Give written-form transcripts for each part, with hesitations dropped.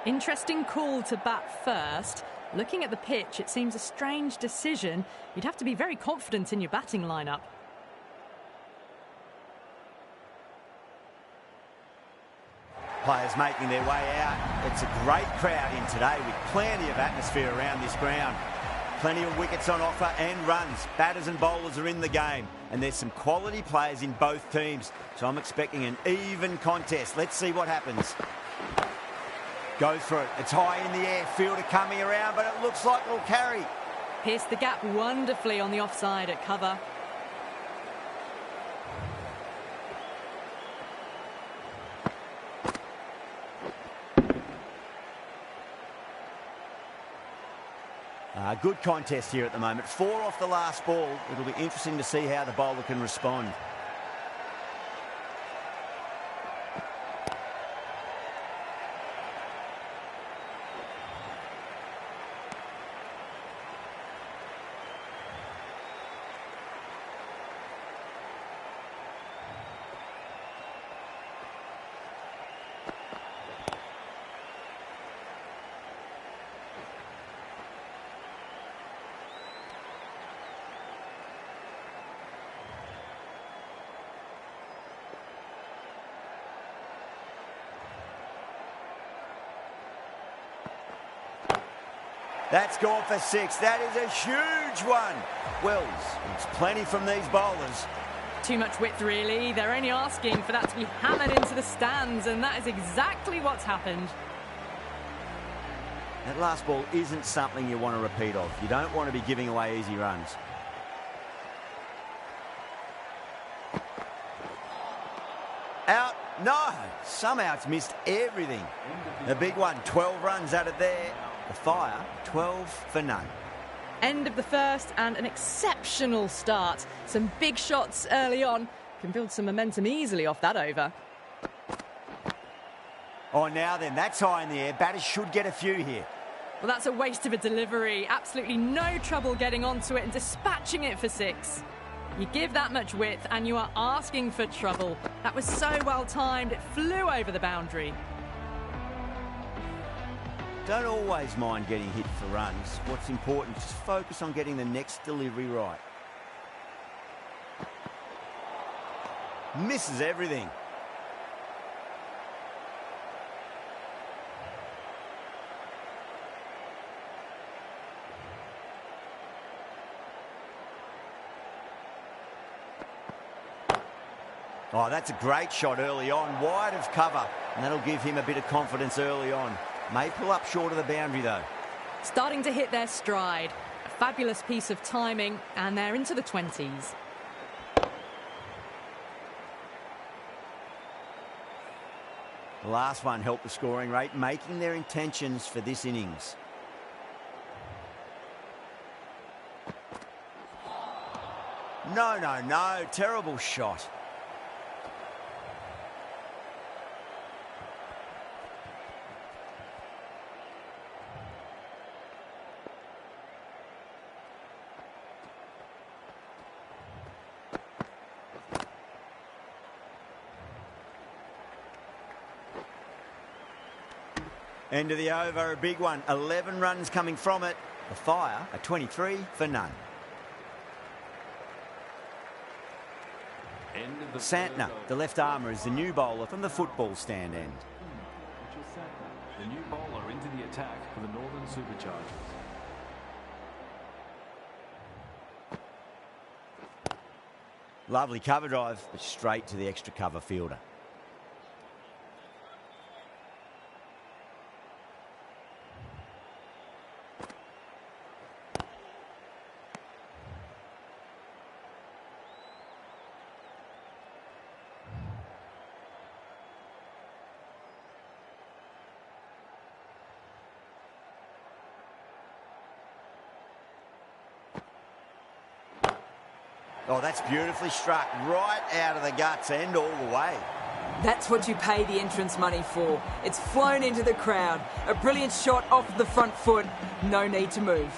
Interesting call to bat first. Looking at the pitch, it seems a strange decision. You'd have to be very confident in your batting lineup. Players making their way out. It's a great crowd in today with plenty of atmosphere around this ground. Plenty of wickets on offer and runs. Batters and bowlers are in the game. And there's some quality players in both teams. So I'm expecting an even contest. Let's see what happens. Goes for it. It's high in the air. Fielder coming around, but it looks like it'll carry. Pierced the gap wonderfully on the offside at cover. Good contest here at the moment. 4 off the last ball. It'll be interesting to see how the bowler can respond. That's gone for 6. That is a huge one. Wells, it's plenty from these bowlers. Too much width, really. They're only asking for that to be hammered into the stands, and that is exactly what's happened. That last ball isn't something you want to repeat of. You don't want to be giving away easy runs. Out. No. Somehow it's missed everything. The big one, 12 runs out of there. The Fire, 12 for none. End of the first and an exceptional start. Some big shots early on. Can build some momentum easily off that over. Oh, now then, that's high in the air. Batters should get a few here. Well, that's a waste of a delivery. Absolutely no trouble getting onto it and dispatching it for 6. You give that much width and you are asking for trouble. That was so well timed, it flew over the boundary. Don't always mind getting hit for runs. What's important is focus on getting the next delivery right. Misses everything. Oh, that's a great shot early on, wide of cover, and that'll give him a bit of confidence early on. May pull up short of the boundary, though. Starting to hit their stride. A fabulous piece of timing, and they're into the 20s. The last one helped the scoring rate, making their intentions for this innings. No, no, no. Terrible shot. End of the over, a big one. 11 runs coming from it. The Fire, a 23 for none. Santner, the left armour, is the new bowler from the football stand end. Mitchell Santner, the new bowler into the attack for the Northern Superchargers. Lovely cover drive, but straight to the extra cover fielder. Oh, that's beautifully struck, right out of the guts and all the way. That's what you pay the entrance money for. It's flown into the crowd. A brilliant shot off the front foot. No need to move.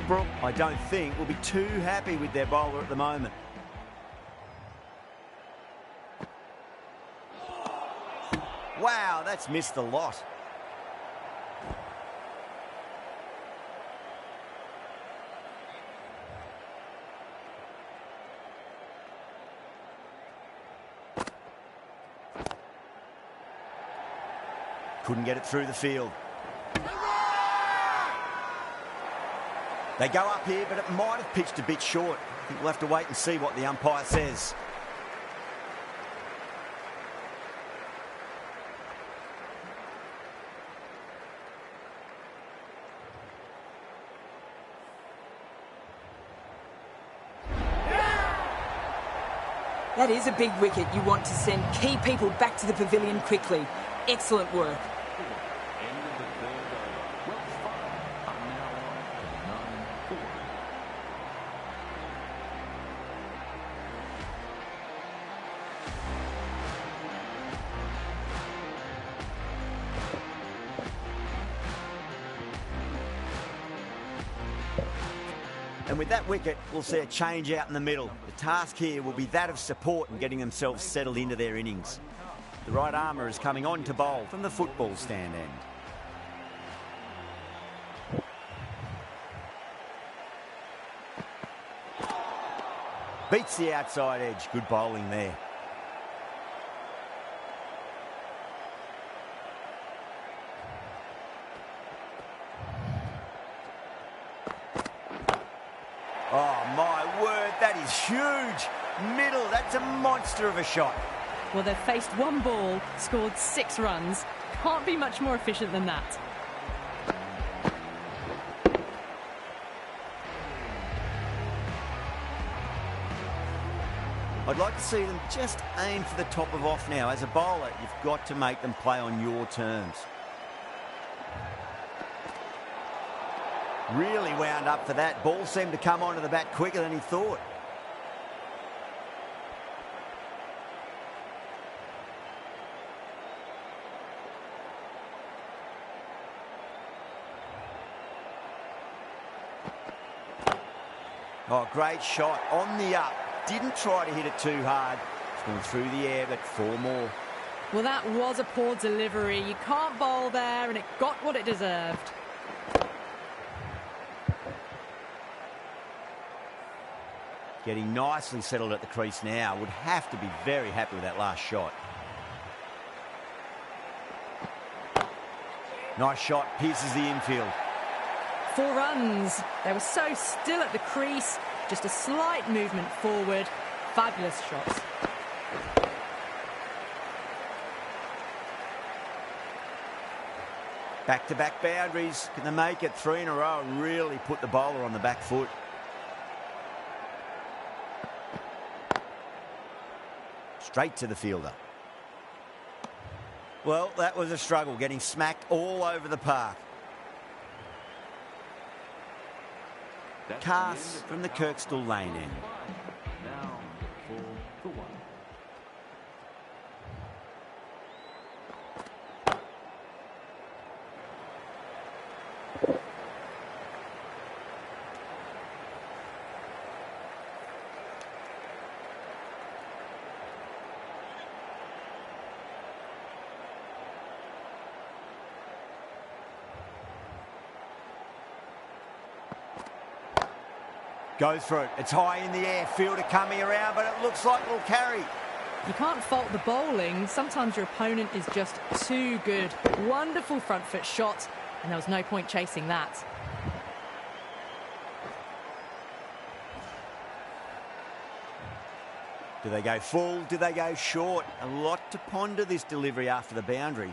Brook, I don't think, will be too happy with their bowler at the moment. that's missed the lot. Couldn't get it through the field. They go up here, but it might have pitched a bit short. I think we'll have to wait and see what the umpire says. That is a big wicket. You want to send key people back to the pavilion quickly. Excellent work. End of the third over. Welsh Farm are now on 9-4. And with that wicket, we'll see a change out in the middle. The task here will be that of support and getting themselves settled into their innings. The right armour is coming on to bowl from the football stand end. Beats the outside edge. Good bowling there. Oh, my word, that is huge. Middle, that's a monster of a shot. Well, they've faced one ball, scored 6 runs. Can't be much more efficient than that. I'd like to see them just aim for the top of off now. As a bowler, you've got to make them play on your terms. Really wound up for that. Ball seemed to come onto the bat quicker than he thought. Oh, great shot on the up. Didn't try to hit it too hard. It's gone through the air, but 4 more. Well, that was a poor delivery. You can't bowl there, and it got what it deserved. Getting nicely settled at the crease now. Would have to be very happy with that last shot. Nice shot, pierces the infield. 4 runs. They were so still at the crease. Just a slight movement forward. Fabulous shots. Back-to-back boundaries. Can they make it 3 in a row and really put the bowler on the back foot? Straight to the fielder. Well, that was a struggle, getting smacked all over the park. Cast from the Kirkstall Lane end. Now for the 1. Goes for it. It's high in the air. Fielder coming around, but it looks like it'll carry. You can't fault the bowling. Sometimes your opponent is just too good. Wonderful front foot shot, and there was no point chasing that. Do they go full? Do they go short? A lot to ponder this delivery after the boundary.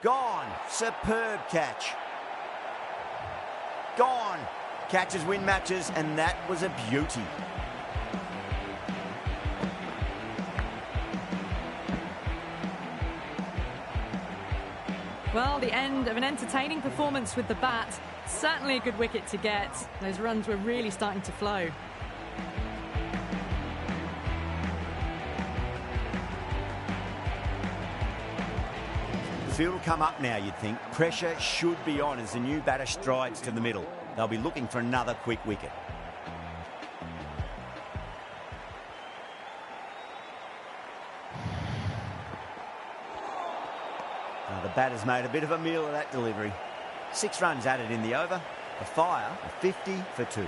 Gone. Superb catch. Gone. Catches win matches, and that was a beauty. Well, the end of an entertaining performance with the bat. Certainly a good wicket to get. Those runs were really starting to flow. The field will come up now, you'd think. Pressure should be on as the new batter strides to the middle. They'll be looking for another quick wicket. The batter's made a bit of a meal of that delivery. 6 runs added in the over. A fire of 50 for 2.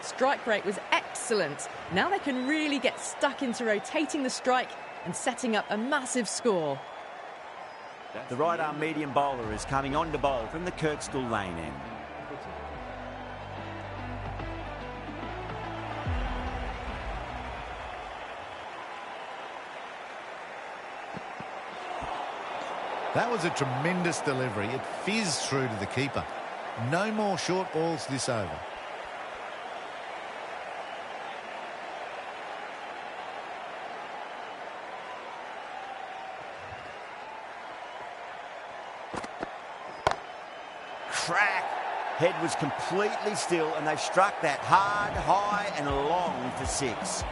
Strike rate was excellent. Now they can really get stuck into rotating the strike and setting up a massive score. The right-arm medium bowler is coming on to bowl from the Kirkstall lane end. That was a tremendous delivery. It fizzed through to the keeper. No more short balls this over. Crack! Head was completely still and they've struck that hard, high and long for 6.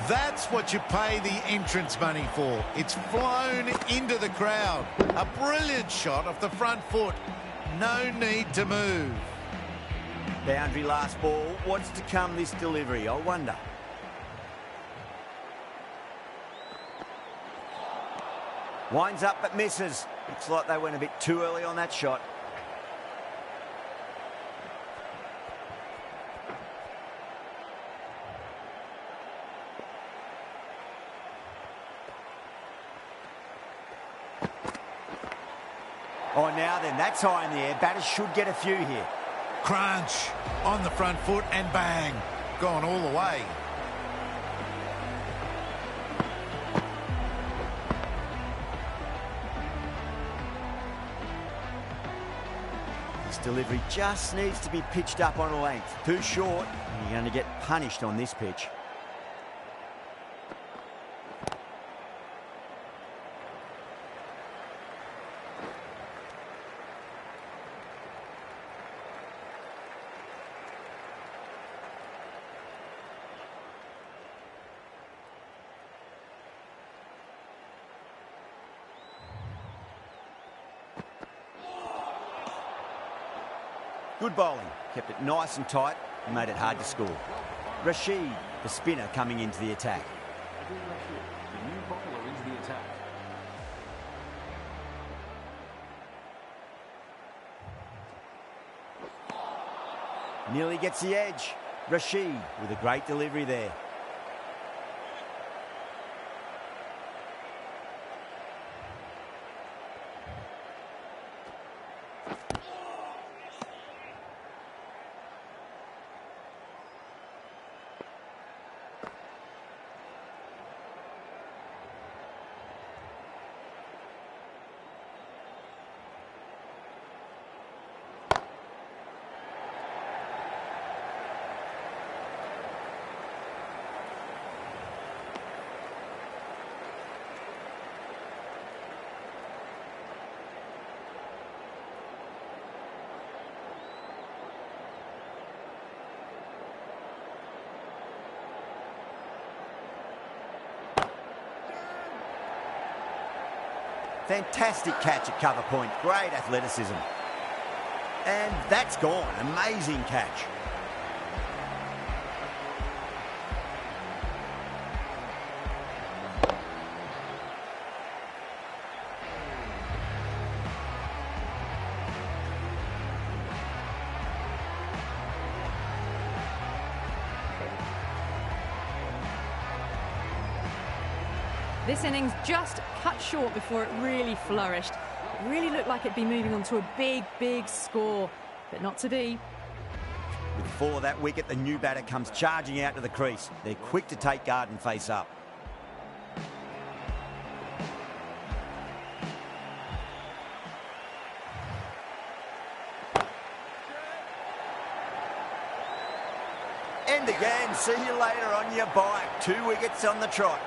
That's what you pay the entrance money for. It's flown into the crowd. A brilliant shot off the front foot. No need to move. Boundary last ball. What's to come this delivery, I wonder? Winds up but misses. Looks like they went a bit too early on that shot. Oh, now then, that's high in the air. Batters should get a few here. Crunch on the front foot and bang. Gone all the way. This delivery just needs to be pitched up on a length. Too short, and you're going to get punished on this pitch. Good bowling, kept it nice and tight and made it hard to score. Rashid, the spinner, coming into the attack. The new bowler into the attack. Nearly gets the edge. Rashid with a great delivery there. Fantastic catch at cover point. Great athleticism. And that's gone. Amazing catch. This innings just cut short before it really flourished. It really looked like it'd be moving on to a big, big score, but not to be. With 4 of that wicket, the new batter comes charging out to the crease. They're quick to take guard and face up. And again, see you later on your bike. 2 wickets on the trot.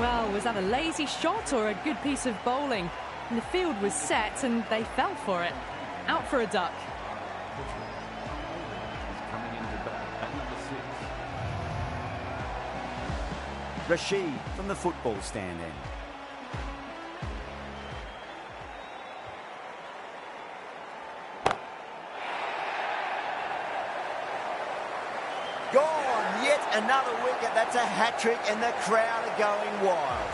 Well, was that a lazy shot or a good piece of bowling? And the field was set and they fell for it. Out for a duck. Coming into bat at number 6. Rashid from the football stand end. Gone! Yet another wicket. That's a hat-trick and the crowd are going wild.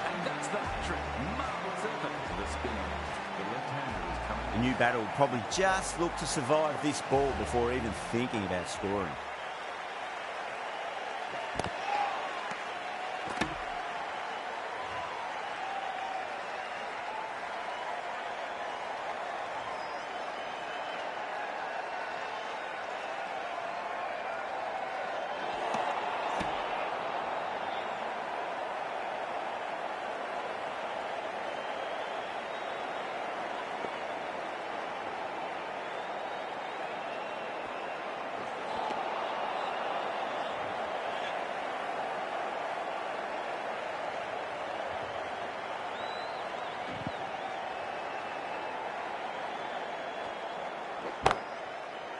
And that's the hat-trick. Marvellous effort to the spinner. The left-hander is coming. The new batter will probably just look to survive this ball before even thinking about scoring.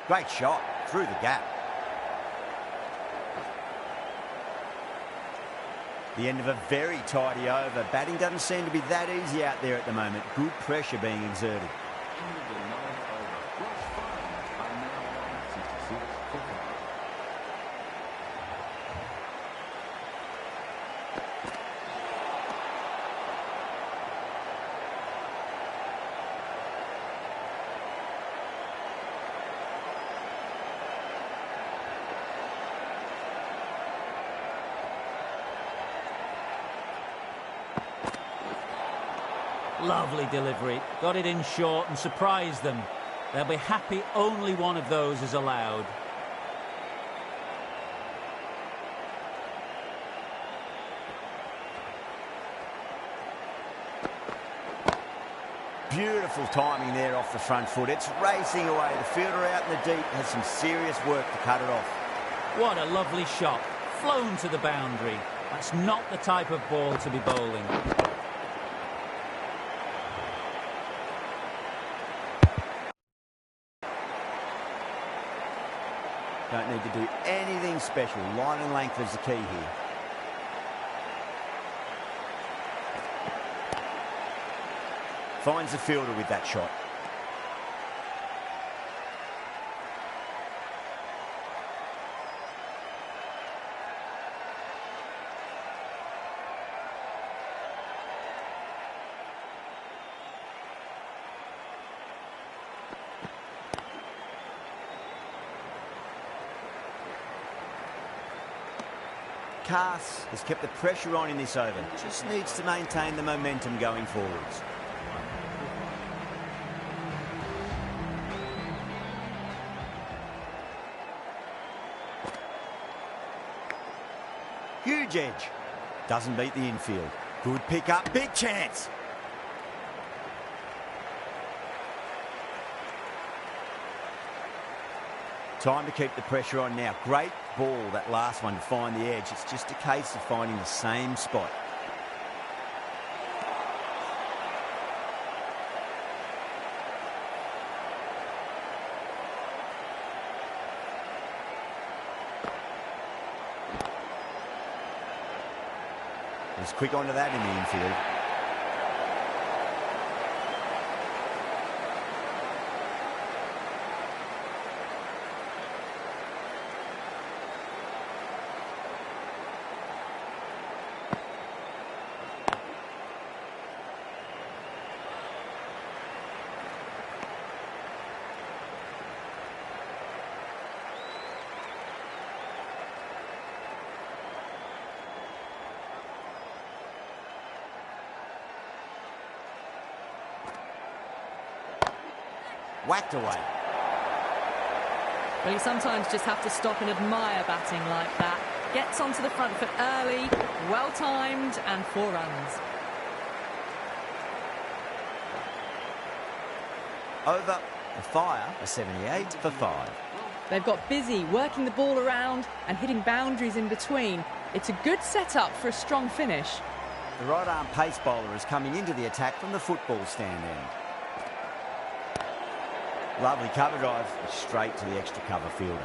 Great shot through the gap. The end of a very tidy over. Batting doesn't seem to be that easy out there at the moment. Good pressure being exerted. End of the 9th over. Welsh Farm are now on 66 for 5. Lovely delivery. Got it in short and surprised them. They'll be happy only one of those is allowed. Beautiful timing there off the front foot. It's racing away. The fielder out in the deep has some serious work to cut it off. What a lovely shot. Flown to the boundary. That's not the type of ball to be bowling. Don't need to do anything special. Line and length is the key here. Finds the fielder with that shot. Cass has kept the pressure on in this over. Just needs to maintain the momentum going forwards. Huge edge. Doesn't beat the infield. Good pick up. Big chance. Time to keep the pressure on now. Great ball, that last one, to find the edge. It's just a case of finding the same spot. He's quick onto that in the infield. Whacked away. Well, you sometimes just have to stop and admire batting like that. Gets onto the front foot early, well timed, and 4 runs. Over the Fire, a 78 for 5. They've got busy working the ball around and hitting boundaries in between. It's a good setup for a strong finish. The right arm pace bowler is coming into the attack from the football stand end. Lovely cover drive, straight to the extra cover fielder.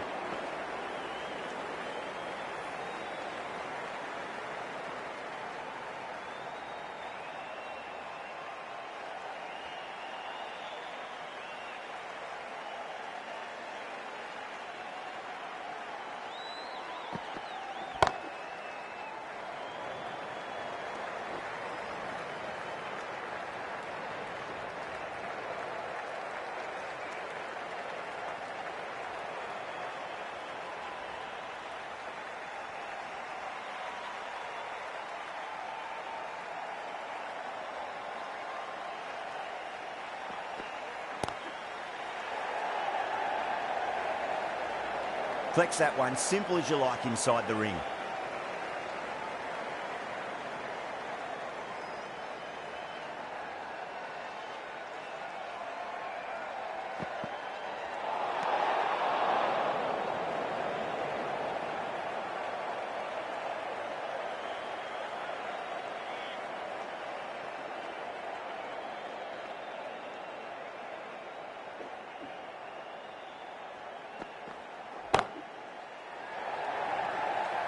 Flex that one, simple as you like inside the ring.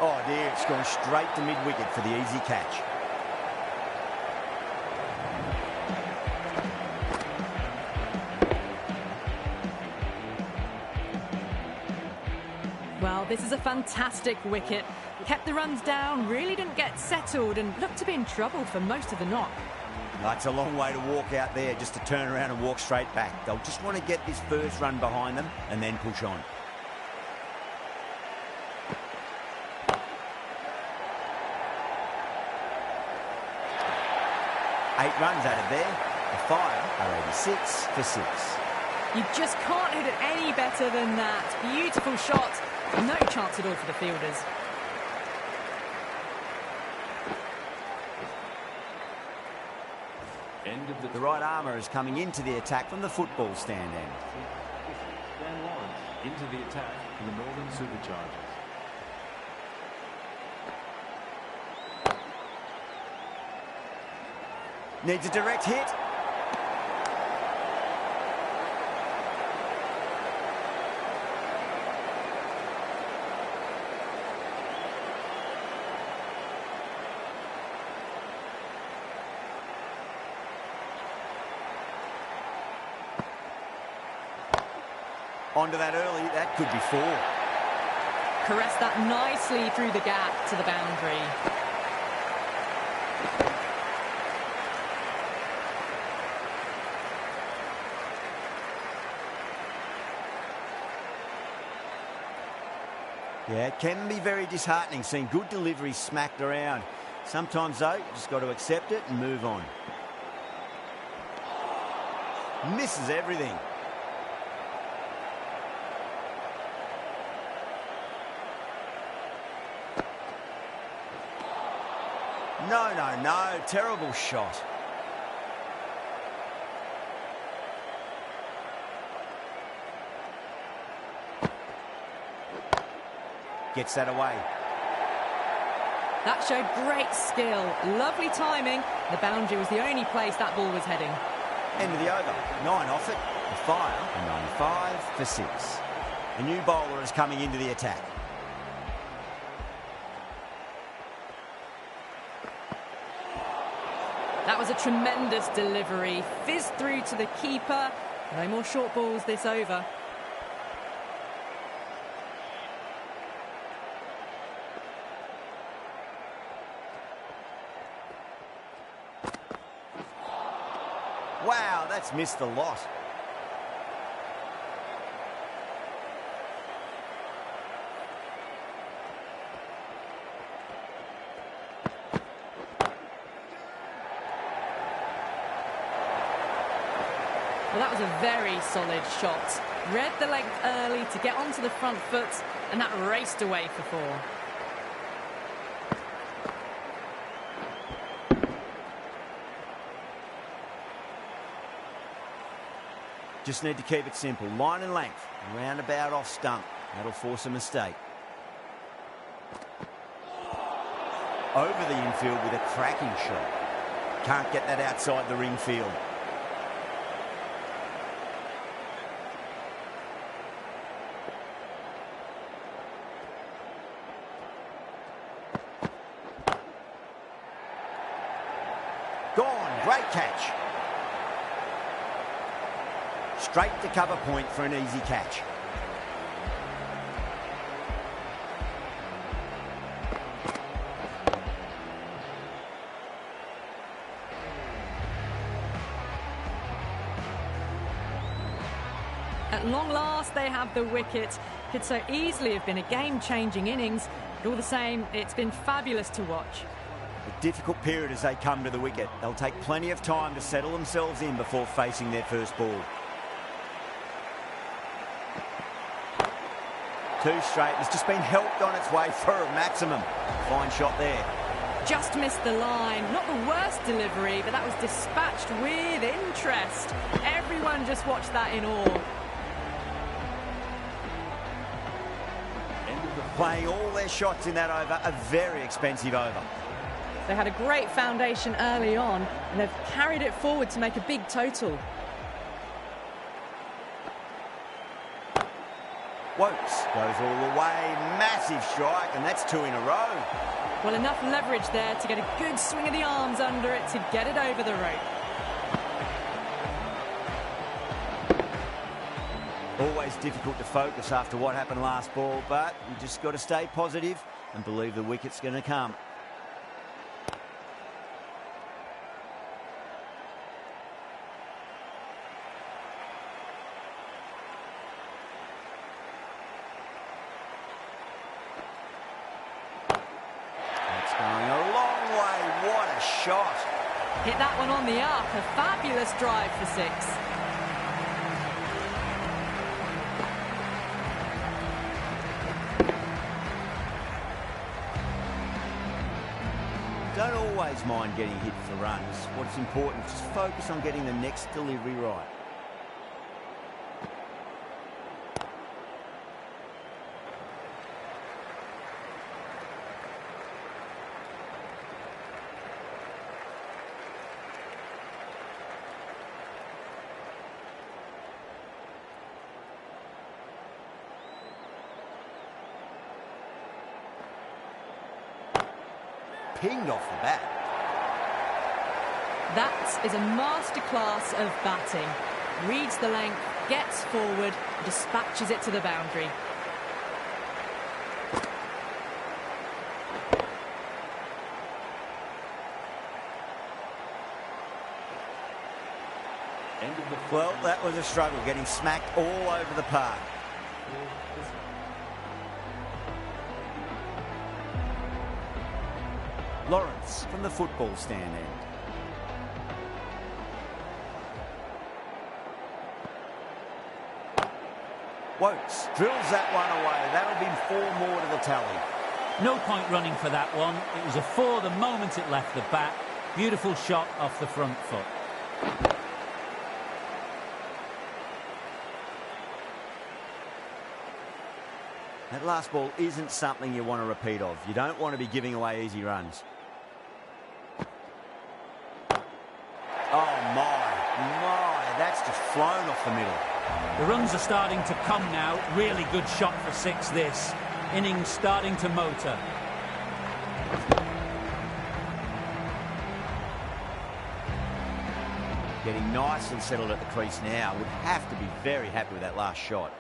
Oh dear, it's gone straight to mid-wicket for the easy catch. Well, this is a fantastic wicket. Kept the runs down, really didn't get settled and looked to be in trouble for most of the knock. That's a long way to walk out there just to turn around and walk straight back. They'll just want to get this first run behind them and then push on. Eight runs out of there. The Fire are 86 for 6. You just can't hit it any better than that. Beautiful shot. No chance at all for the fielders. End of The right armour is coming into the attack from the football stand end. Dan Lawrence into the attack for the Northern Superchargers. Needs a direct hit. Onto that early, that could be 4. Caressed that nicely through the gap to the boundary. Yeah, it can be very disheartening seeing good deliveries smacked around. Sometimes, though, you just got to accept it and move on. Misses everything. No, no, no. Terrible shot. Gets that away. That showed great skill. Lovely timing. The boundary was the only place that ball was heading. End of the over. 9 off it. The Fire are 95 for 6. A new bowler is coming into the attack. That was a tremendous delivery. Fizzed through to the keeper. No more short balls this over. Wow, that's missed a lot. Well, that was a very solid shot. Read the length early to get onto the front foot, and that raced away for 4. Just need to keep it simple. Line and length. Roundabout off stump. That'll force a mistake. Over the infield with a cracking shot. Can't get that outside the ring field. Gone. Great catch. Straight to cover point for an easy catch. At long last, they have the wicket. Could so easily have been a game-changing innings, but all the same, it's been fabulous to watch. A difficult period as they come to the wicket. They'll take plenty of time to settle themselves in before facing their first ball. Two straight. It's just been helped on its way for a maximum. Fine shot there. Just missed the line. Not the worst delivery, but that was dispatched with interest. Everyone just watched that in awe. Playing all their shots in that over, a very expensive over. They had a great foundation early on, and they've carried it forward to make a big total. Wokes goes all the way, massive strike, and that's two in a row. Well, enough leverage there to get a good swing of the arms under it to get it over the rope. Always difficult to focus after what happened last ball, but you just got to stay positive and believe the wicket's going to come. Going a long way. What a shot. Hit that one on the up. A fabulous drive for six. Don't always mind getting hit for runs. What's important is just focus on getting the next delivery right. Pinged off the bat. That is a masterclass of batting. Reads the length, gets forward, dispatches it to the boundary. Well, that was a struggle, getting smacked all over the park. Lawrence from the football stand end. Wokes drills that one away. That'll be 4 more to the tally. No point running for that one. It was a 4 the moment it left the bat. Beautiful shot off the front foot. That last ball isn't something you want to repeat of. You don't want to be giving away easy runs. Oh, my, that's just flown off the middle. The runs are starting to come now. Really good shot for 6 this. Innings starting to motor. Getting nice and settled at the crease now. Would have to be very happy with that last shot.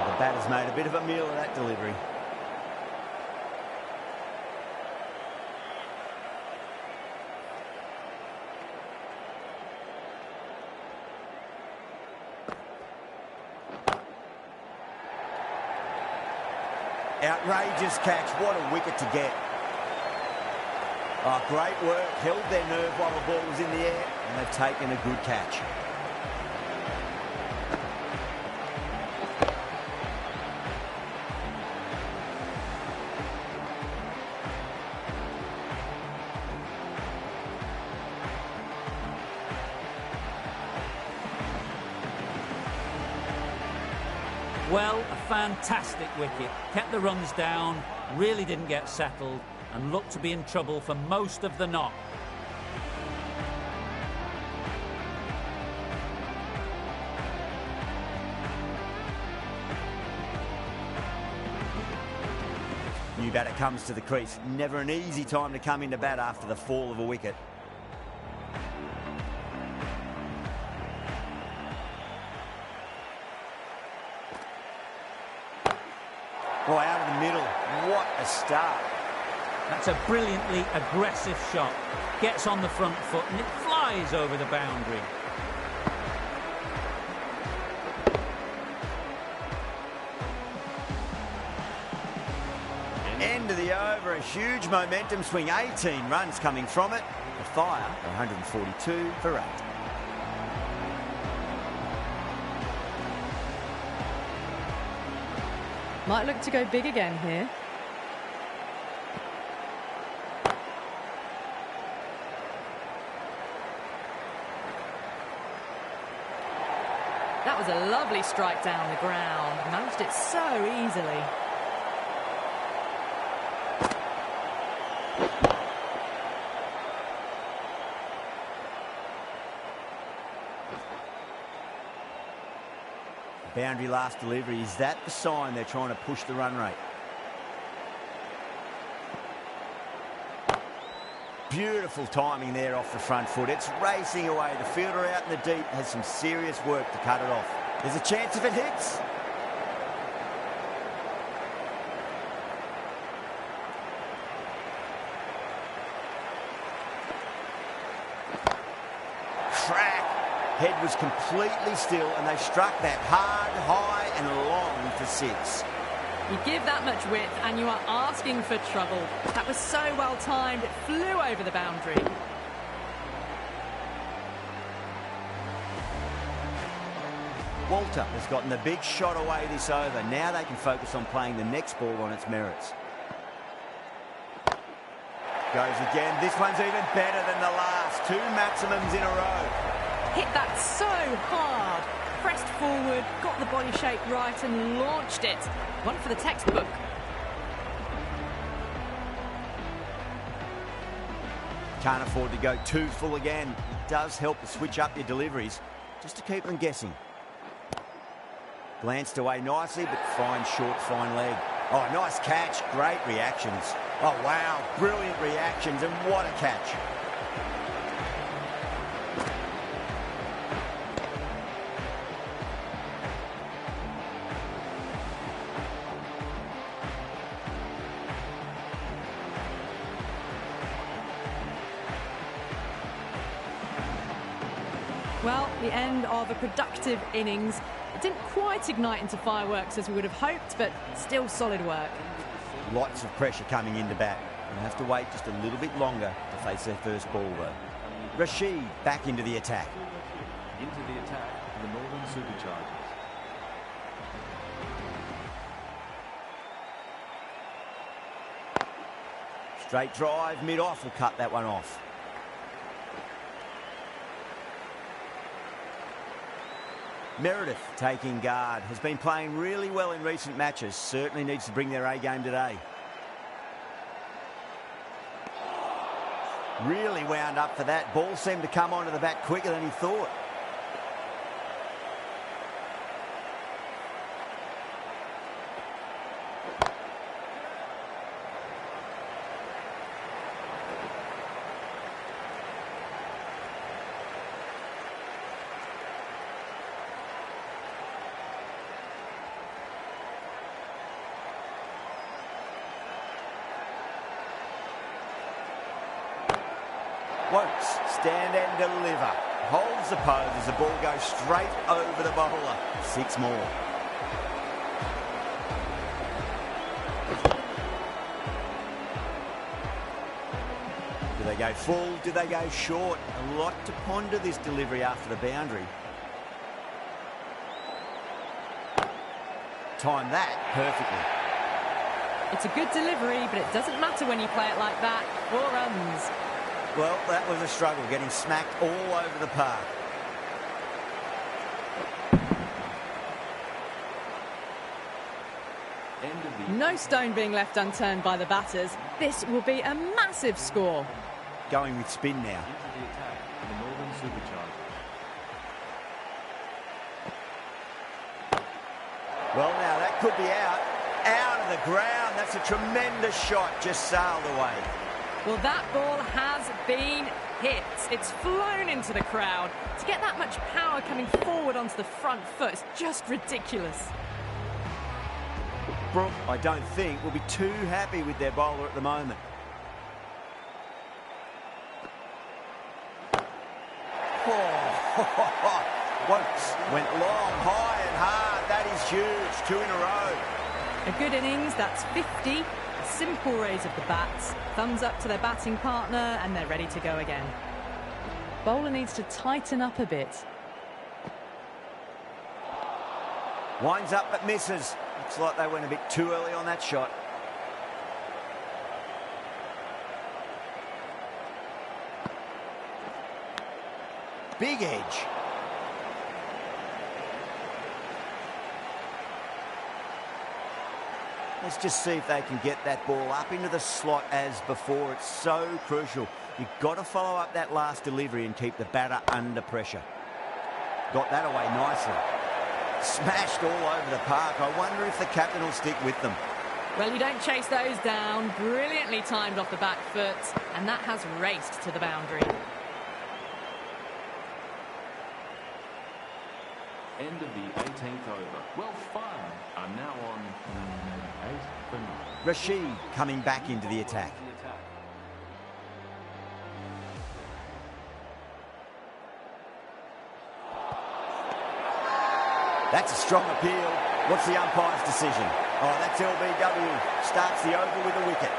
The batter's made a bit of a meal of that delivery. Outrageous catch. What a wicket to get. Oh, great work. Held their nerve while the ball was in the air, and they've taken a good catch. Well, a fantastic wicket. Kept the runs down, really didn't get settled, and looked to be in trouble for most of the knock. New batter comes to the crease. Never an easy time to come into bat after the fall of a wicket. Oh, out of the middle. What a start. That's a brilliantly aggressive shot. Gets on the front foot and it flies over the boundary. End of the over, a huge momentum swing. 18 runs coming from it. The Fire, 142 for 8. Might look to go big again here. That was a lovely strike down the ground. Managed it so easily. Boundary last delivery. Is that the sign they're trying to push the run rate? Beautiful timing there off the front foot. It's racing away. The fielder out in the deep has some serious work to cut it off. There's a chance if it hits. Crack. Head was completely still and they struck that hard, high and long for 6. You give that much width and you are asking for trouble. That was so well timed, it flew over the boundary. Walter has gotten the big shot away this over. Now they can focus on playing the next ball on its merits. Goes again. This one's even better than the last. 2 maximums in a row. Hit that so hard. Pressed forward, got the body shape right and launched it. One for the textbook. Can't afford to go too full again. It does help to switch up your deliveries just to keep them guessing. Glanced away nicely, but fine short, fine leg. Oh, nice catch. Great reactions. Oh, wow. Brilliant reactions, and what a catch. Well, the end of a productive innings. It didn't quite ignite into fireworks as we would have hoped, but still solid work. Lots of pressure coming into bat. They'll have to wait just a little bit longer to face their first ball, though. Rashid back into the attack. Into the attack for the Northern Superchargers. Straight drive, mid-off will cut that one off. Meredith taking guard. Has been playing really well in recent matches. Certainly needs to bring their A-game today. Really wound up for that. Ball seemed to come onto the bat quicker than he thought. Won't stand and deliver. Holds the pose as the ball goes straight over the bowler. 6 more. they go full? Do they go short? A lot to ponder this delivery after the boundary. Time that perfectly. It's a good delivery, but it doesn't matter when you play it like that. 4 runs. Well, that was a struggle, getting smacked all over the park. End of the No stone being left unturned by the batters. This will be a massive score. Going with spin now. into the attack for the Northern Superchargers. Well, now that could be out. Out of the ground. That's a tremendous shot. Just sailed away. Well, that ball has been hit. It's flown into the crowd. To get that much power coming forward onto the front foot is just ridiculous. Brook, I don't think, will be too happy with their bowler at the moment. Oh, went long, high and hard. That is huge. 2 in a row. A good innings, that's 50. A simple raise of the bats. Thumbs up to their batting partner and they're ready to go again. Bowler needs to tighten up a bit. Winds up but misses. Looks like they went a bit too early on that shot. Big edge. Let's just see if they can get that ball up into the slot as before. It's so crucial. You've got to follow up that last delivery and keep the batter under pressure. Got that away nicely. Smashed all over the park. I wonder if the captain will stick with them. Well, you don't chase those down. Brilliantly timed off the back foot, and that has raced to the boundary. End of the 18th over. Well, fun are now on 8 for 9. Rashid coming back into the attack. That's a strong appeal. What's the umpire's decision? Oh, that's LBW. Starts the over with a wicket.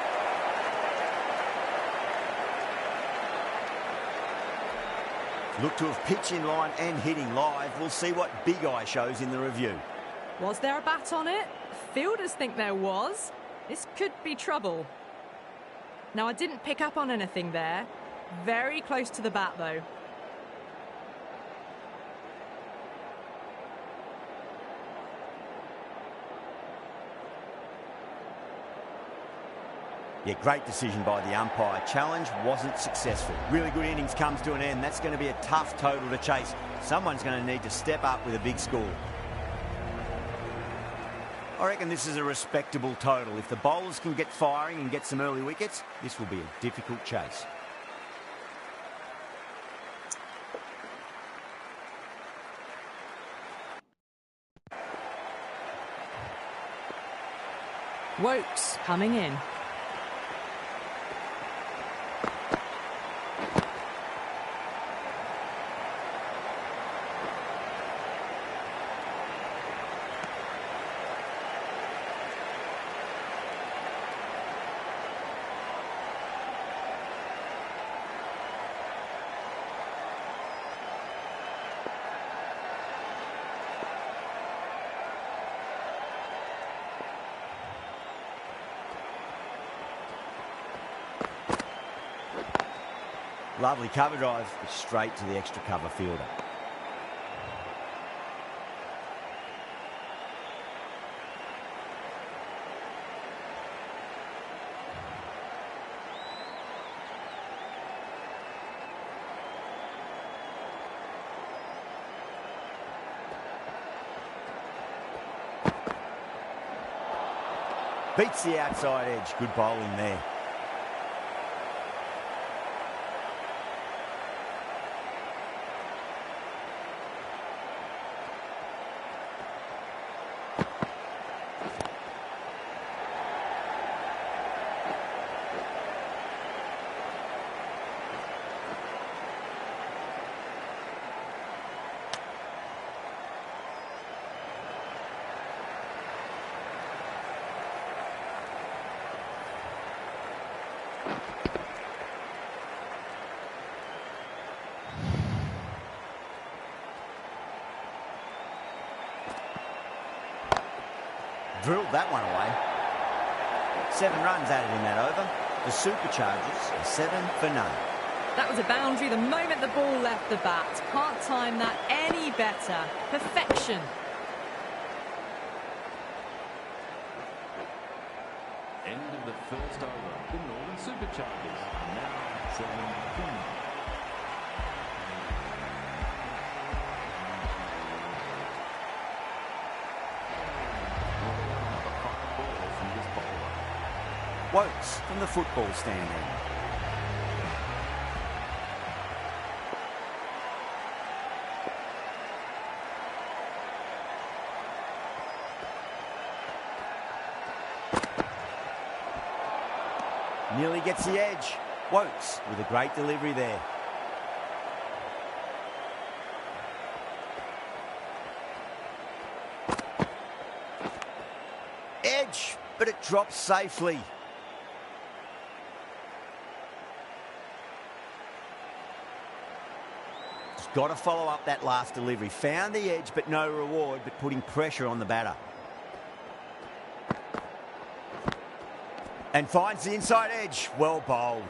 Look to have pitch in line and hitting live. We'll see what Big Eye shows in the review. Was there a bat on it? Fielders think there was. This could be trouble. Now, I didn't pick up on anything there. Very close to the bat, though. Yeah, great decision by the umpire. Challenge wasn't successful. Really good innings comes to an end. That's going to be a tough total to chase. Someone's going to need to step up with a big score. I reckon this is a respectable total. If the bowlers can get firing and get some early wickets, this will be a difficult chase. Wokes coming in. Lovely cover drive, straight to the extra cover fielder. Beats the outside edge. Good bowling there. drilled that one away. 7 runs added in that over. The Superchargers are 7 for none. That was a boundary the moment the ball left the bat. Can't time that any better. Perfection. End of the first over. The Northern Superchargers are now 7 for none. Wokes from the football stand end. Nearly gets the edge. Wokes with a great delivery there. Edge, but it drops safely. Got to follow up that last delivery. Found the edge, but no reward, but putting pressure on the batter. And finds the inside edge. Well bowled.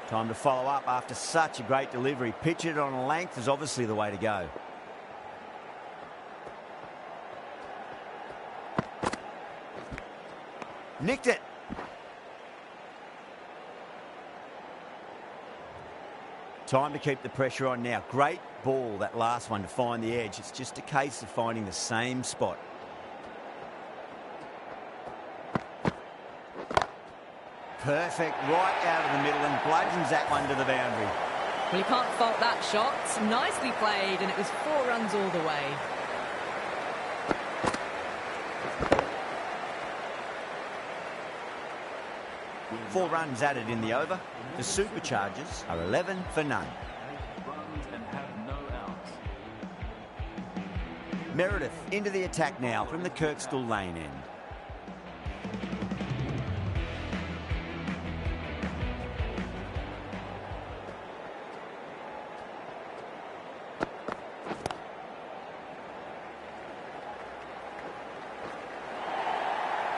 Time to follow up after such a great delivery. Pitch it on a length is obviously the way to go. Nicked it. Time to keep the pressure on now. Great ball, that last one, to find the edge. It's just a case of finding the same spot. Perfect, right out of the middle, and bludgeons that one to the boundary. Well, you can't fault that shot. Nicely played, and it was 4 runs all the way. Four runs added in the over. The Superchargers are 11 for none. Runs and have no outs. Meredith into the attack now from the Kirkstall Lane end.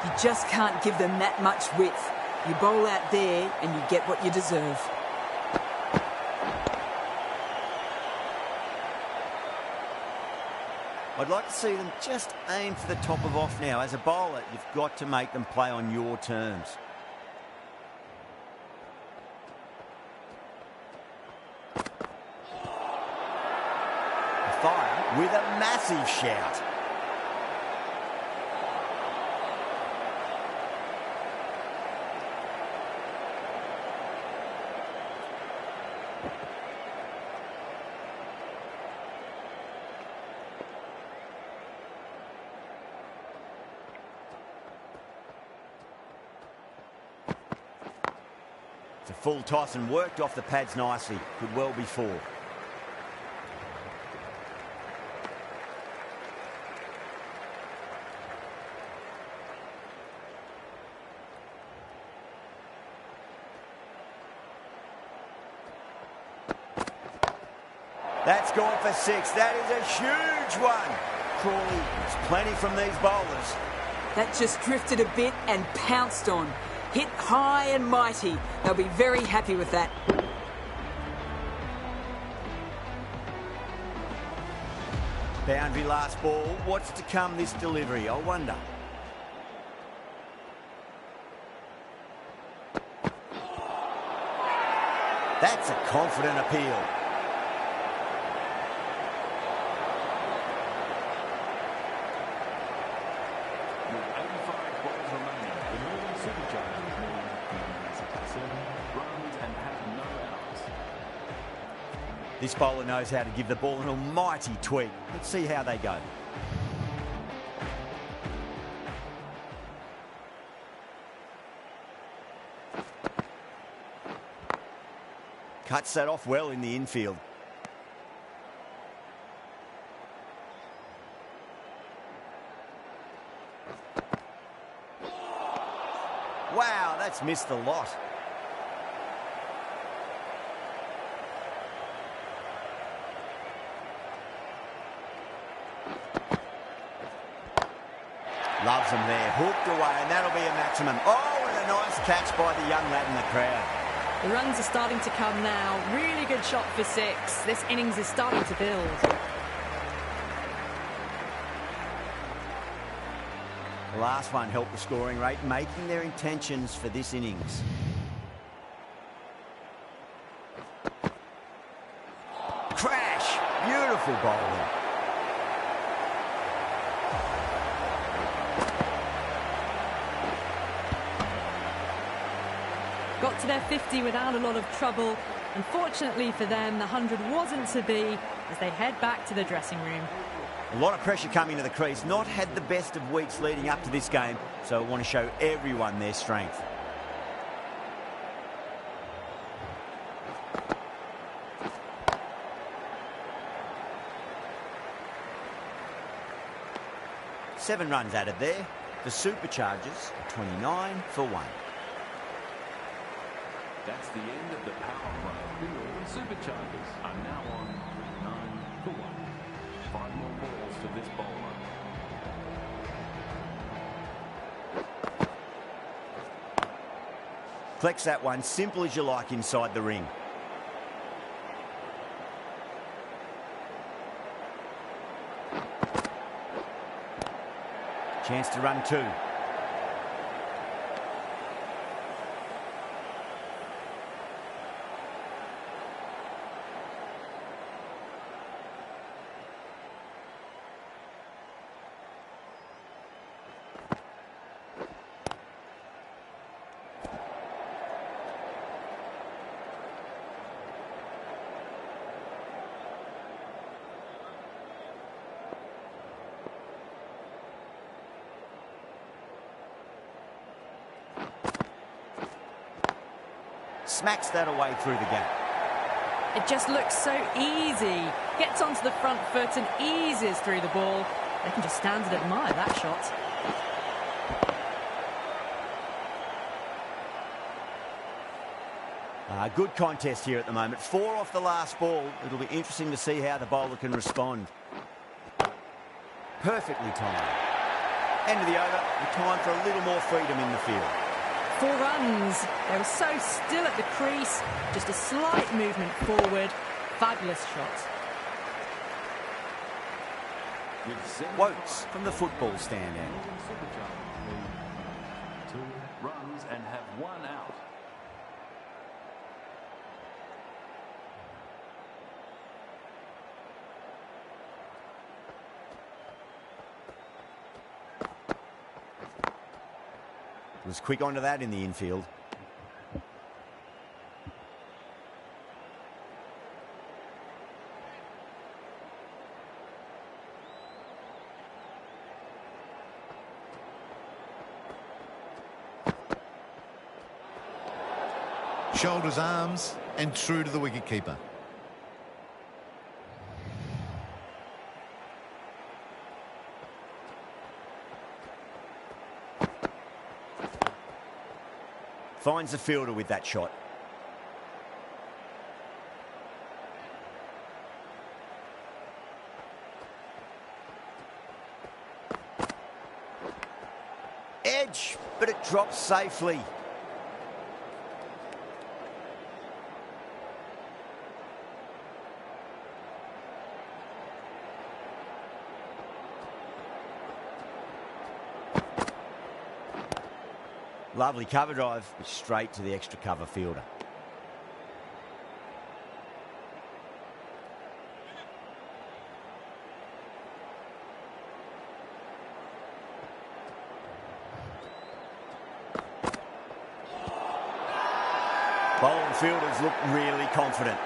You just can't give them that much width. You bowl out there and you get what you deserve. I'd like to see them just aim for the top of off now. As a bowler, you've got to make them play on your terms. Fire with a massive shout. It's a full toss and worked off the pads nicely. Could well be 4. That's gone for 6. That is a huge one. Crawley, there's plenty from these bowlers. That just drifted a bit and pounced on. Hit high and mighty. They'll be very happy with that. Boundary last ball. What's to come this delivery, I wonder. That's a confident appeal. With 85 balls remaining, the Northern Superchargers need 7 runs and have no outs. This bowler knows how to give the ball an almighty tweak. Let's see how they go. Cuts that off well in the infield. Wow, that's missed a lot. them there, hooked away, and that'll be a maximum. Oh, and a nice catch by the young lad in the crowd. The runs are starting to come now. Really good shot for 6. This innings is starting to build. The last one helped the scoring rate, making their intentions for this innings. Crash! Beautiful bowling. Got to their 50 without a lot of trouble. Unfortunately for them, the 100 wasn't to be as they head back to the dressing room. A lot of pressure coming to the crease. Not had the best of weeks leading up to this game, so I want to show everyone their strength. Seven runs added there. The Superchargers, 29 for 1. That's the end of the power play. The Superchargers are now on 9 for 1. 5 more balls for this bowler. Flex that one, simple as you like inside the ring. Chance to run 2. Smacks that away through the gap. It just looks so easy. Gets onto the front foot and eases through the ball. They can just stand and admire that shot. Good contest here at the moment. 4 off the last ball. It'll be interesting to see how the bowler can respond. Perfectly timed. End of the over. With time for a little more freedom in the field. 4 runs. They were so still at the crease. Just a slight movement forward. Fabulous shot. Quotes from the football stand end. Superchargers lead 2 runs and have 1 out. Was quick onto that in the infield. Shoulders, arms, and true to the wicketkeeper. Finds the fielder with that shot. Edge, but it drops safely. Lovely cover drive, straight to the extra cover fielder. Bowling fielders look really confident.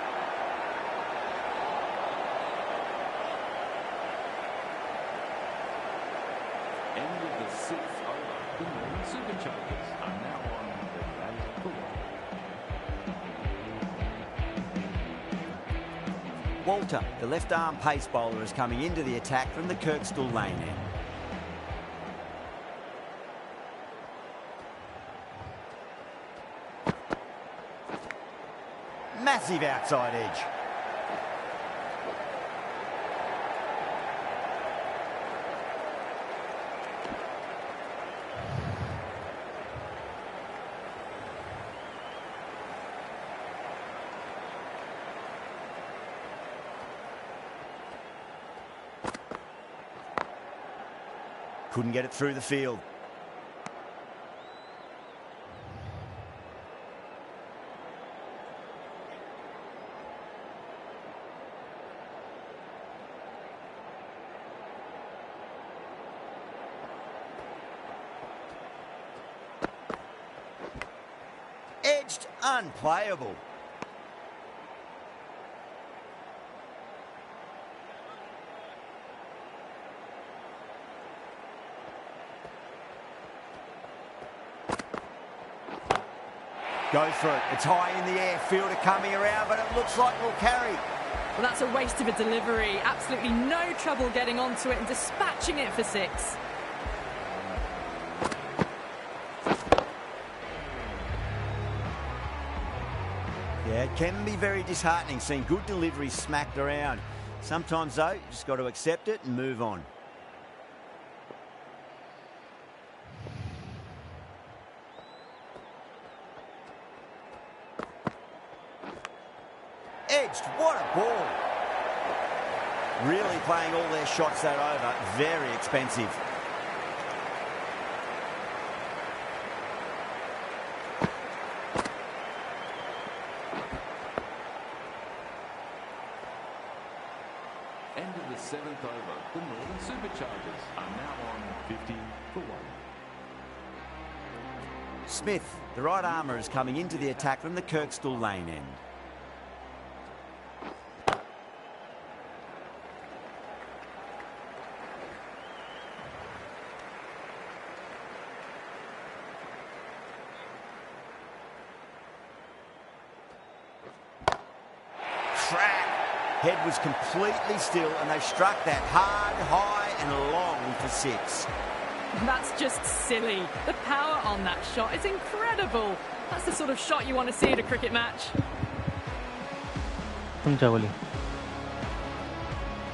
End of the 6th over. The Melbourne Superchargers are now on the 8 for 1. Walter, the left-arm pace bowler, is coming into the attack from the Kirkstall lane end. Massive outside edge. Couldn't get it through the field. Edged, unplayable. Go for it. It's high in the air. Fielder coming around, but it looks like we'll carry. Well, that's a waste of a delivery. Absolutely no trouble getting onto it and dispatching it for 6. Yeah, it can be very disheartening seeing good deliveries smacked around. Sometimes, though, you just got to accept it and move on. Edged, what a ball. Really playing all their shots that over. Very expensive. End of the 7th over. The Northern Superchargers are now on 50 for 1. Smith, the right armour, is coming into the attack from the Kirkstall lane end. Crack. Head was completely still and they struck that hard, high and long for 6. That's just silly. The power on that shot is incredible. That's the sort of shot you want to see at a cricket match.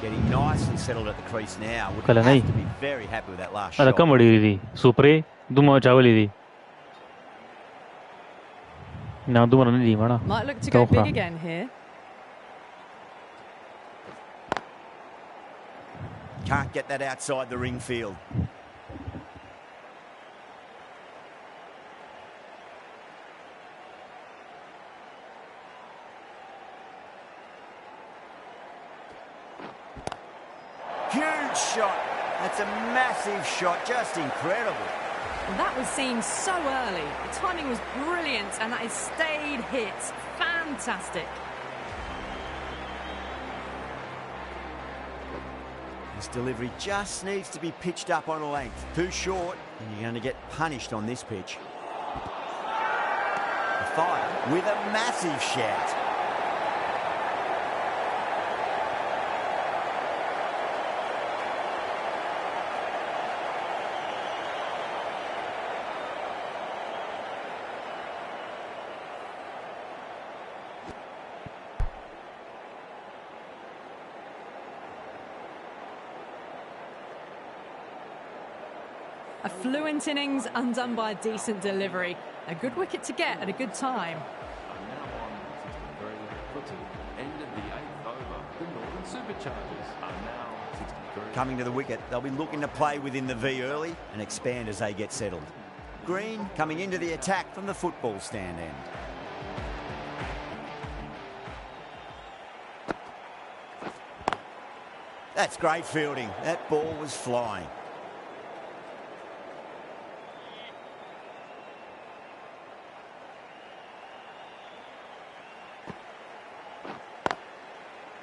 Getting nice and settled at the crease now. Would Kala have nahi. to be very happy with that last shot. Ada kam odi Supre Duma Chavali. Now Duma di mana. Might look to go big again here. Can't get that outside the ring field. Huge shot. That's a massive shot. Just incredible. That was seen so early. The timing was brilliant and that has stayed hit. Fantastic. This delivery just needs to be pitched up on a length. Too short, and you're going to get punished on this pitch. The fire with a massive shout. A fluent innings undone by a decent delivery. A good wicket to get at a good time. Are now on 63 for 2. End of the 8th over. The Northern Superchargers are now 63. Coming to the wicket, they'll be looking to play within the V early and expand as they get settled. Green coming into the attack from the football stand end. That's great fielding. That ball was flying.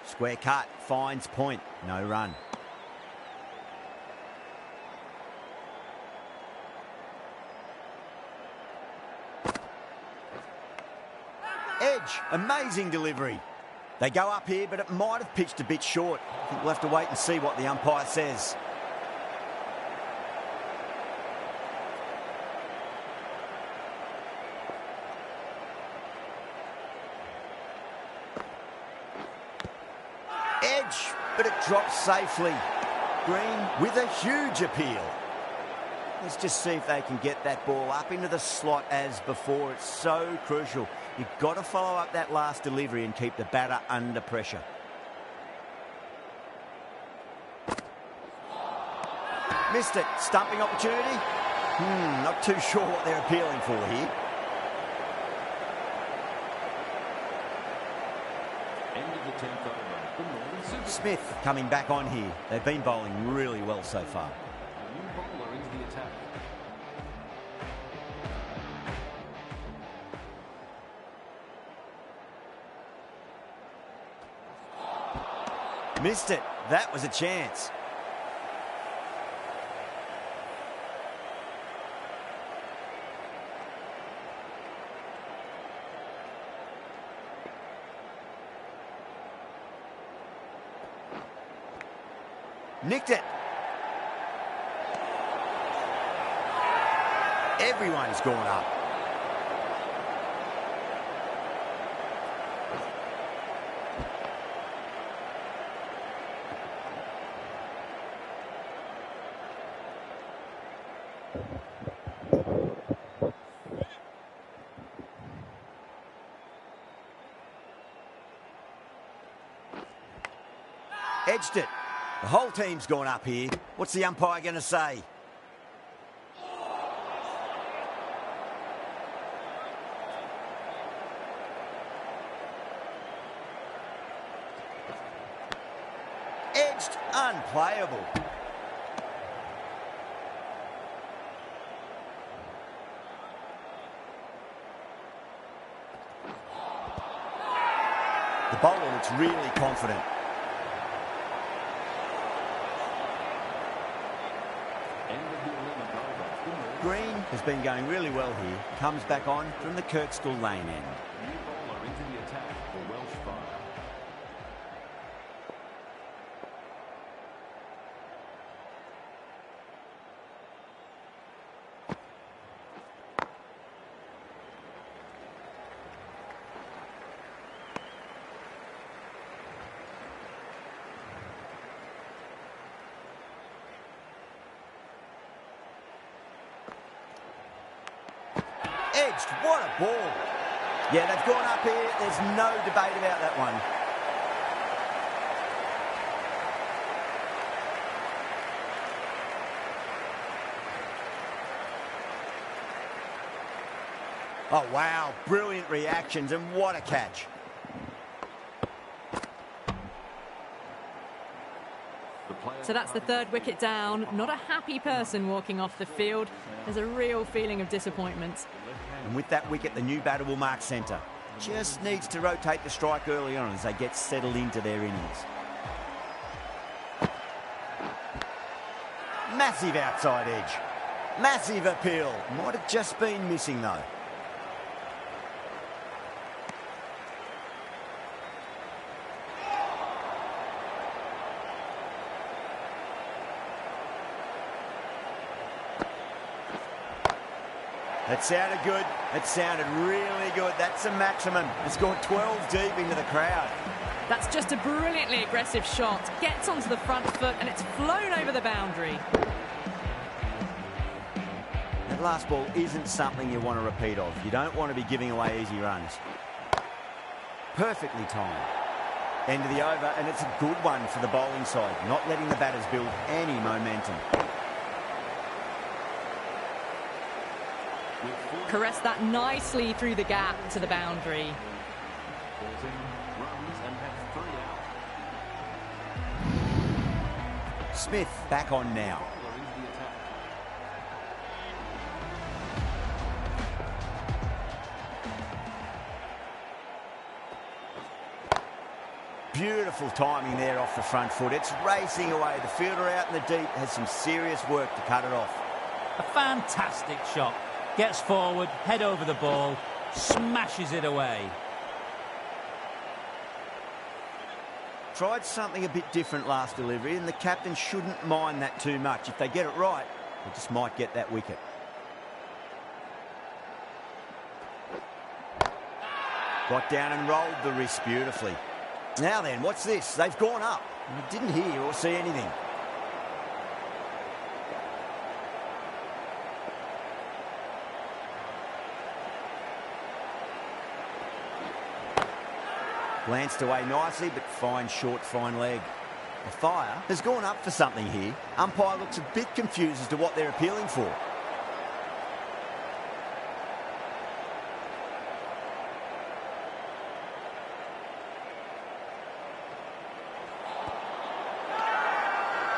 Square cut, finds point, no run. Edge, amazing delivery. They go up here, but it might have pitched a bit short. I think we'll have to wait and see what the umpire says. Edge, but it drops safely. Green with a huge appeal. Let's just see if they can get that ball up into the slot as before. It's so crucial. You've got to follow up that last delivery and keep the batter under pressure. Missed it. Stumping opportunity. Not too sure what they're appealing for here. End of the 10th over. The Northern Super. Smith coming back on here. They've been bowling really well so far. A new bowler into the attack. Missed it. That was a chance. Nicked it. Everyone's gone up. Edged it. The whole team's gone up here. What's the umpire going to say? Edged, unplayable. The bowler looks really confident. Green has been going really well here. Comes back on from the Kirkstall lane end. New bowler into the attack for Welsh Fire. Edged, what a ball. Yeah, they've gone up here. There's no debate about that one. Oh, wow. Brilliant reactions, and what a catch. So that's the third wicket down. Not a happy person walking off the field. There's a real feeling of disappointment. And with that wicket, the new batter will mark centre. Just needs to rotate the strike early on as they get settled into their innings. Massive outside edge. Massive appeal. Might have just been missing though. That sounded good. It sounded really good. That's a maximum. It's gone 12 deep into the crowd. That's just a brilliantly aggressive shot. Gets onto the front foot and it's flown over the boundary. That last ball isn't something you want to repeat of. You don't want to be giving away easy runs. Perfectly timed. End of the over, and it's a good one for the bowling side. Not letting the batters build any momentum. Caressed that nicely through the gap to the boundary. Smith back on now. Beautiful timing there off the front foot. It's racing away. The fielder out in the deep has some serious work to cut it off. A fantastic shot. Gets forward, head over the ball, smashes it away. Tried something a bit different last delivery, and the captain shouldn't mind that too much. If they get it right, they just might get that wicket. Got down and rolled the wrist beautifully. Now then, what's this? They've gone up. I didn't hear or see anything. Glanced away nicely, but fine short, fine leg. The fire has gone up for something here. Umpire looks a bit confused as to what they're appealing for.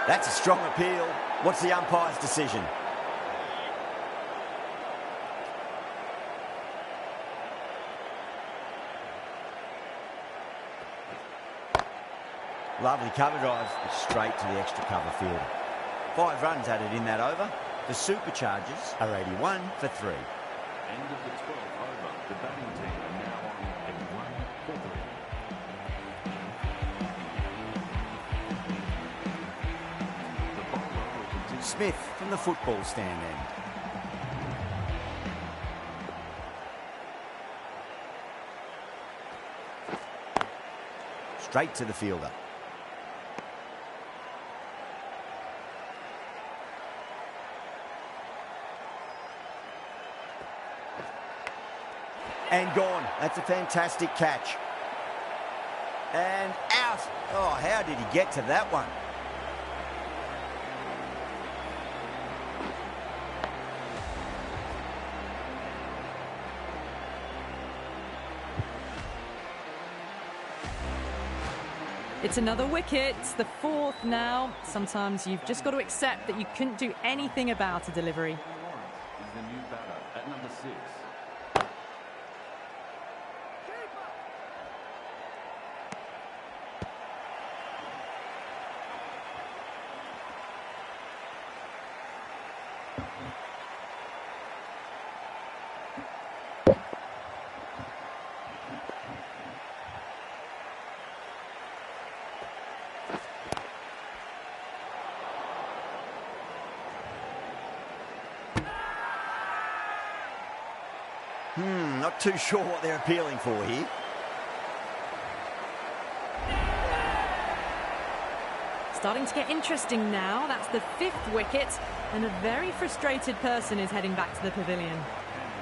That's a strong appeal. What's the umpire's decision? Lovely cover drive, straight to the extra cover field. 5 runs added in that over. The Superchargers are 81 for 3. End of the 12th over. The batting team are now on 81 for 3. The bowler will continue. Smith from the football stand end. Straight to the fielder. And gone. That's a fantastic catch. And out. Oh, how did he get to that one? It's another wicket, the 4th now. Sometimes you've just got to accept that you couldn't do anything about a delivery. Lawrence is the new batter at number 6. Not too sure what they're appealing for here. Starting to get interesting now. That's the 5th wicket, and a very frustrated person is heading back to the pavilion.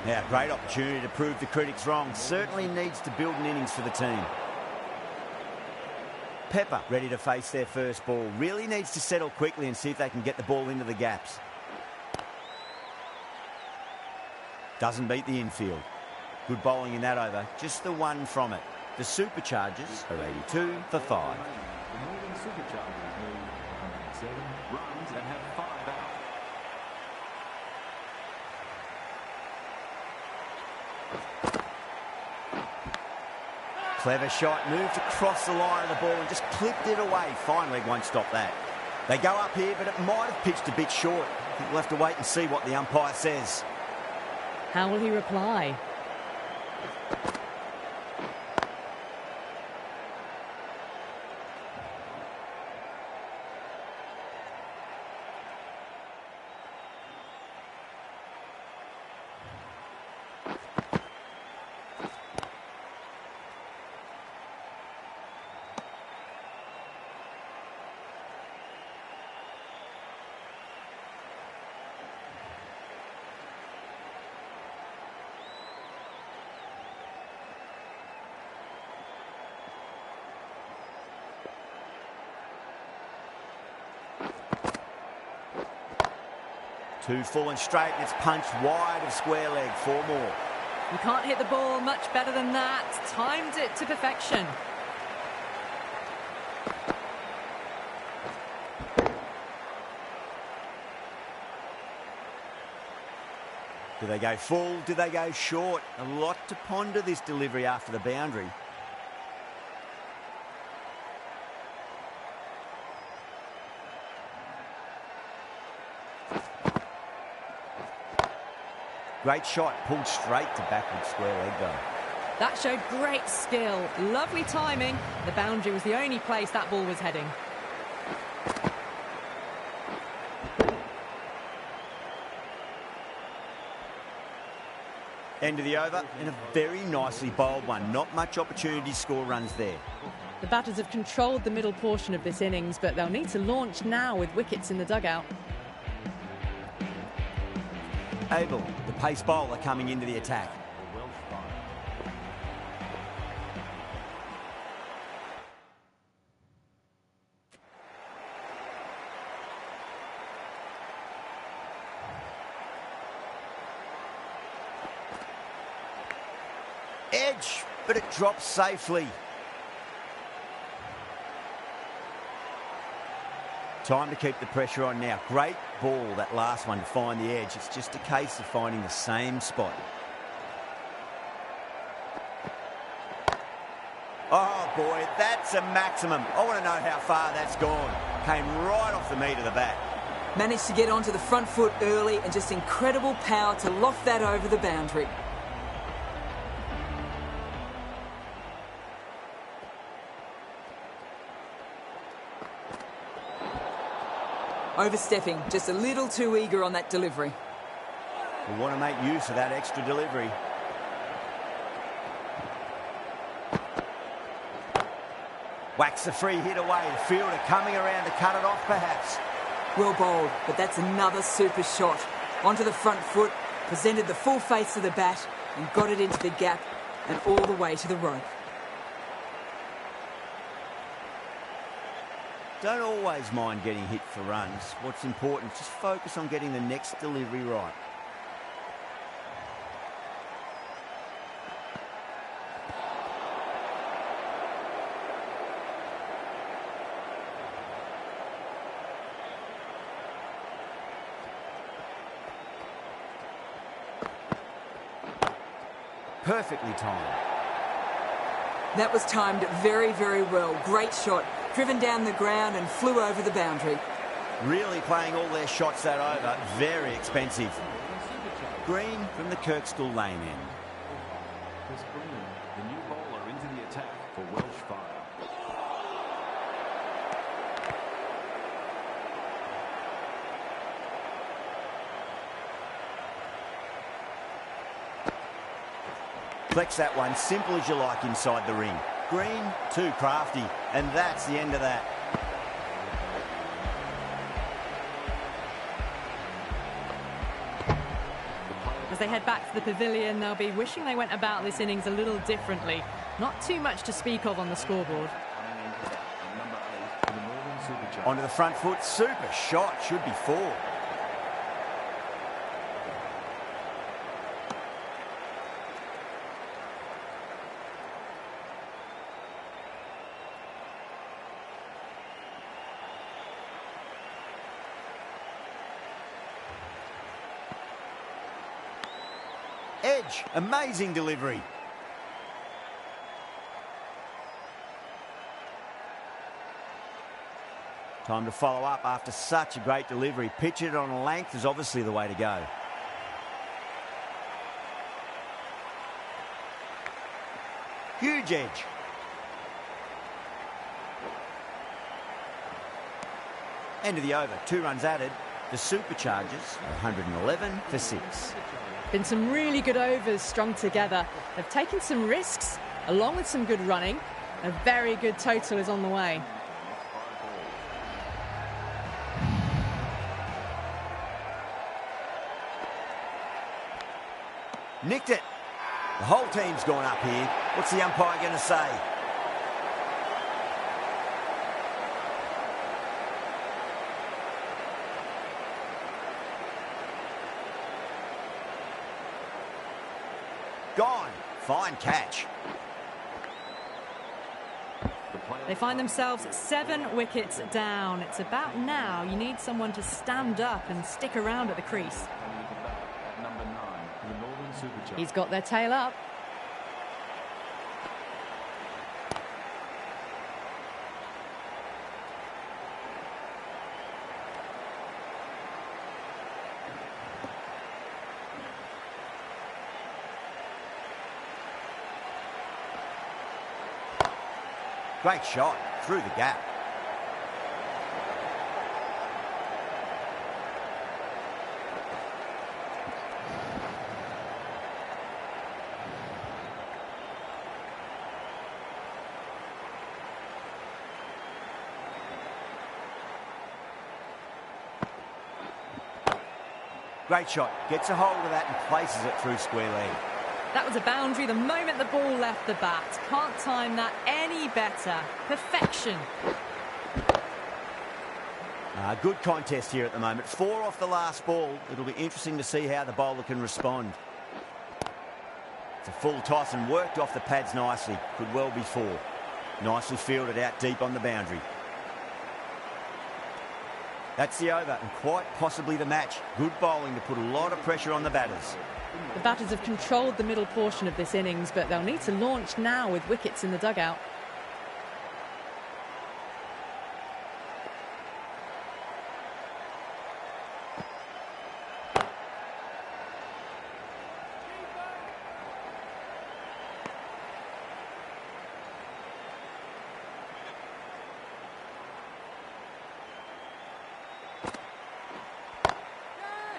Now, great opportunity to prove the critics wrong. Certainly needs to build an innings for the team. Pepper ready to face their first ball. Really needs to settle quickly and see if they can get the ball into the gaps. Doesn't beat the infield. Good bowling in that over. Just the 1 from it. The Superchargers are 82 for 5. The Northern Superchargers move 107 runs and have 5 out. Clever shot. Moved across the line of the ball and just clipped it away. Fine leg won't stop that. They go up here, but it might have pitched a bit short. I think we'll have to wait and see what the umpire says. How will he reply? Two full and straight, and it's punched wide of square leg. 4 more. You can't hit the ball much better than that. Timed it to perfection. Do they go full? Do they go short? A lot to ponder this delivery after the boundary. Great shot, pulled straight to backward square leg though. That showed great skill. Lovely timing. The boundary was the only place that ball was heading. End of the over, and a very nicely bowled one. Not much opportunity to score runs there. The batters have controlled the middle portion of this innings, but they'll need to launch now with wickets in the dugout. Abel, the pace bowler, coming into the attack. Edge, but it drops safely. Time to keep the pressure on now. Great ball, that last one, to find the edge. It's just a case of finding the same spot. Oh, boy, that's a maximum. I want to know how far that's gone. Came right off the meat of the bat. Managed to get onto the front foot early and just incredible power to loft that over the boundary. Overstepping, just a little too eager on that delivery. We want to make use of that extra delivery. Whacks the free hit away. The fielder coming around to cut it off, perhaps. Well bowled, but that's another super shot. Onto the front foot, presented the full face of the bat and got it into the gap and all the way to the rope. Don't always mind getting hit for runs. What's important is just focus on getting the next delivery right. Perfectly timed. That was timed very, very well. Great shot. Driven down the ground and flew over the boundary. Really playing all their shots that over. Very expensive. Green from the Kirkstall lane end. Chris Green, the new bowler into the attack for Welsh Fire. Flex that one, simple as you like inside the ring. Green, too crafty, and that's the end of that. As they head back to the pavilion, they'll be wishing they went about this innings a little differently. Not too much to speak of on the scoreboard. Onto the front foot, super shot, should be 4. Edge, amazing delivery. Time to follow up after such a great delivery. Pitch it on a length is obviously the way to go. Huge edge. End of the over, 2 runs added. The Superchargers, 111 for 6. Been some really good overs strung together. They've taken some risks, along with some good running. A very good total is on the way. Nicked it. The whole team's gone up here. What's the umpire going to say? Gone. Fine catch. They find themselves 7 wickets down. It's about now you need someone to stand up and stick around at the crease. He's got their tail up. Great shot through the gap. Great shot. Gets a hold of that and places it through square leg. That was a boundary the moment the ball left the bat. Can't time that any better. Perfection. Good contest here at the moment. 4 off the last ball. It'll be interesting to see how the bowler can respond. It's a full toss and worked off the pads nicely. Could well be 4. Nicely fielded out deep on the boundary. That's the over and quite possibly the match. Good bowling to put a lot of pressure on the batters. The batters have controlled the middle portion of this innings, but they'll need to launch now with wickets in the dugout.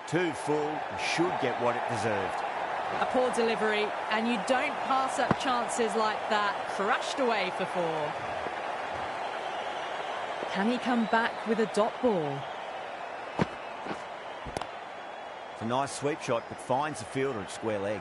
Too full, should get what it deserved. A poor delivery, and you don't pass up chances like that. Crashed away for 4. Can he come back with a dot ball? It's a nice sweep shot, but finds the fielder at square leg.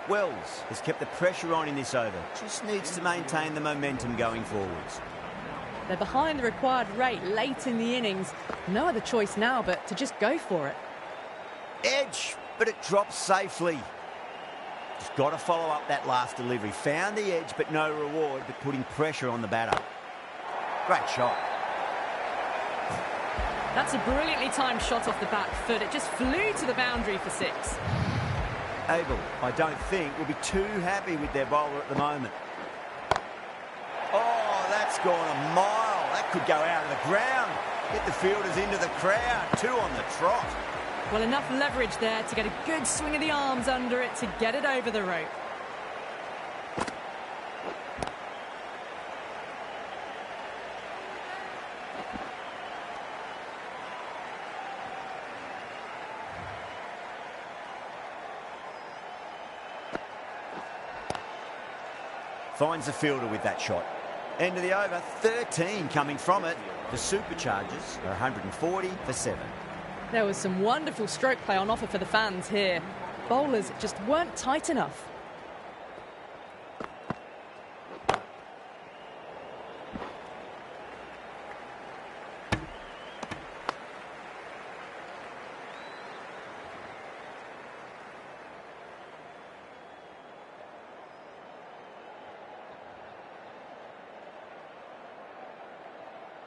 Wells has kept the pressure on in this over. Just needs to maintain the momentum going forwards. They're behind the required rate late in the innings. No other choice now but to just go for it. Edge, but it drops safely. Just got to follow up that last delivery. Found the edge, but no reward, but putting pressure on the batter. Great shot. That's a brilliantly timed shot off the back foot. It just flew to the boundary for 6. Abel, I don't think, will be too happy with their bowler at the moment. Oh, that's gone a mile. That could go out of the ground. Get the fielders into the crowd. 2 on the trot. Well, enough leverage there to get a good swing of the arms under it to get it over the rope. Finds the fielder with that shot. End of the over, 13 coming from it. The Superchargers are 140 for 7. There was some wonderful stroke play on offer for the fans here. Bowlers just weren't tight enough.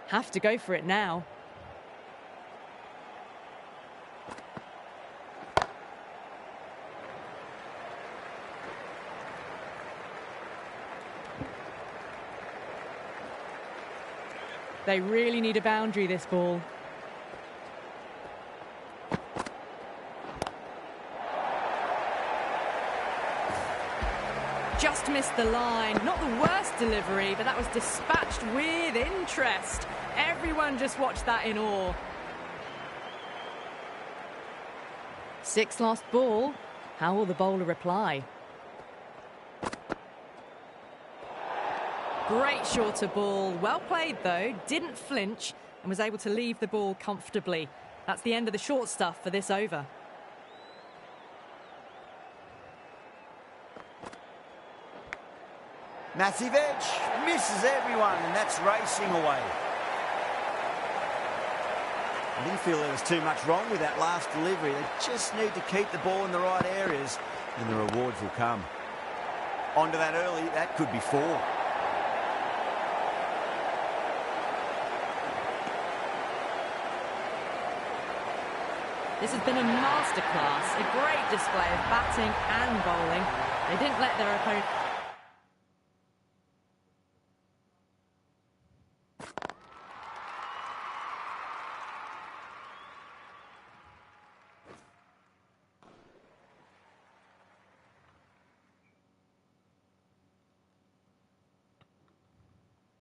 Have to go for it now. They really need a boundary, this ball. Just missed the line. Not the worst delivery, but that was dispatched with interest. Everyone just watched that in awe. 6 last ball. How will the bowler reply? Great shorter ball. Well played, though. Didn't flinch and was able to leave the ball comfortably. That's the end of the short stuff for this over. Massive edge. Misses everyone, and that's racing away. I didn't feel there was too much wrong with that last delivery. They just need to keep the ball in the right areas, and the rewards will come. Onto that early. That could be 4. This has been a masterclass, a great display of batting and bowling. They didn't let their opponent